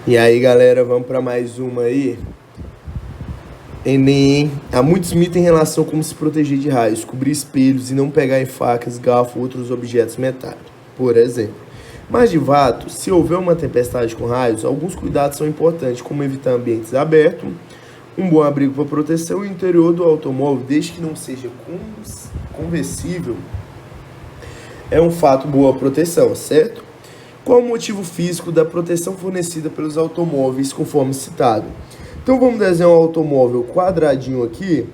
E aí, galera, vamos para mais uma aí. Enem. Há muitos mitos em relação a como se proteger de raios, cobrir espelhos e não pegar em facas, garfo ou outros objetos metálicos, por exemplo. Mas, de fato, se houver uma tempestade com raios, alguns cuidados são importantes, como evitar ambientes abertos, um bom abrigo para proteção e o interior do automóvel, desde que não seja conversível, é um fato boa proteção, certo? Qual o motivo físico da proteção fornecida pelos automóveis, conforme citado? Então vamos desenhar um automóvel quadradinho aqui.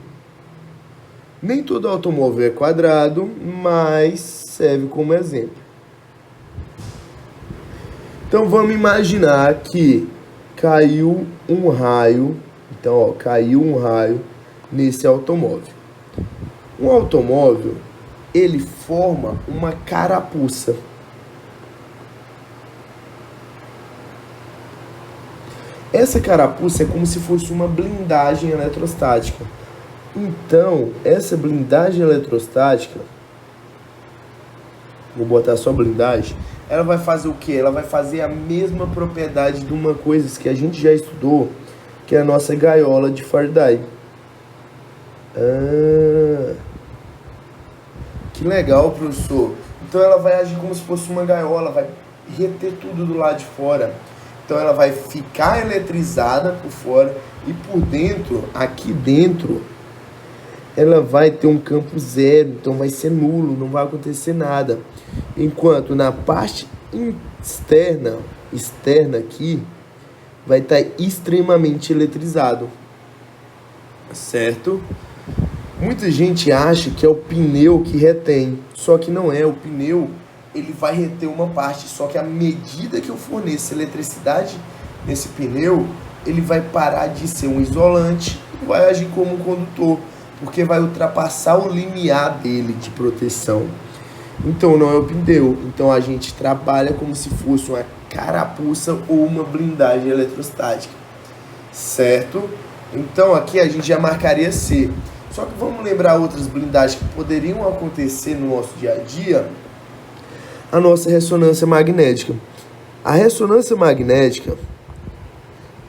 Nem todo automóvel é quadrado, mas serve como exemplo. Então vamos imaginar que caiu um raio. Então, caiu um raio nesse automóvel. Um automóvel, ele forma uma carapuça. Essa carapuça é como se fosse uma blindagem eletrostática. Então, essa blindagem eletrostática, vou botar só blindagem, ela vai fazer o quê? Ela vai fazer a mesma propriedade de uma coisa que a gente já estudou, que é a nossa gaiola de Faraday. Que legal, professor. Então ela vai agir como se fosse uma gaiola, vai reter tudo do lado de fora. Então ela vai ficar eletrizada por fora e por dentro, aqui dentro, ela vai ter um campo zero, então vai ser nulo, não vai acontecer nada. Enquanto na parte externa aqui, vai estar extremamente eletrizado, certo? Muita gente acha que é o pneu que retém, só que não é. O pneu, ele vai reter uma parte, só que à medida que eu forneço eletricidade nesse pneu, ele vai parar de ser um isolante e vai agir como um condutor, porque vai ultrapassar o limiar dele de proteção. Então não é o pneu, então a gente trabalha como se fosse uma carapuça ou uma blindagem eletrostática, certo? Então aqui a gente já marcaria C. Só que vamos lembrar outras blindagens que poderiam acontecer no nosso dia a dia. A nossa ressonância magnética. A ressonância magnética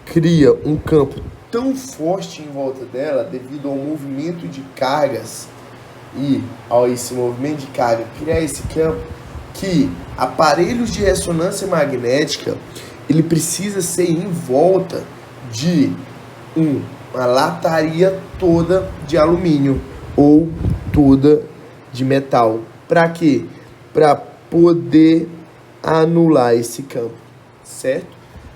cria um campo tão forte em volta dela, devido ao movimento de cargas e ao esse movimento de carga criar esse campo, que aparelhos de ressonância magnética, ele precisa ser em volta de uma lataria toda de alumínio ou toda de metal. Para quê? Para poder anular esse campo, certo?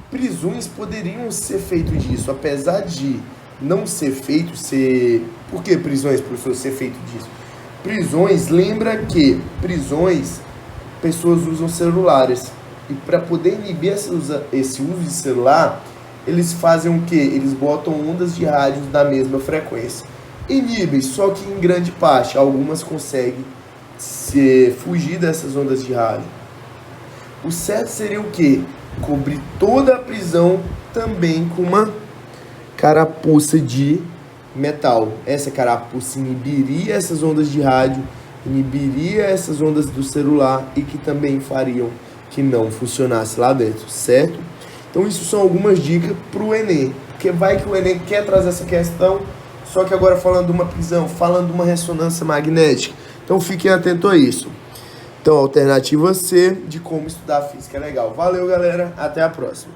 Prisões poderiam ser feito disso, apesar de não ser feito, Por que prisões, professor, ser feito disso? Prisões, lembra que pessoas usam celulares. E para poder inibir esse uso de celular, eles fazem o quê? Eles botam ondas de rádio da mesma frequência. Inibem, só que em grande parte, algumas conseguem fugir dessas ondas de rádio. O certo seria o quê? Cobrir toda a prisão também com uma carapuça de metal. Essa carapuça inibiria essas ondas de rádio, inibiria essas ondas do celular e que também fariam que não funcionasse lá dentro, certo? Então isso são algumas dicas para o Enem, porque vai que o Enem quer trazer essa questão, só que agora falando de uma prisão, falando de uma ressonância magnética. Então fiquem atentos a isso. Então, alternativa C de como estudar física é legal. Valeu, galera. Até a próxima.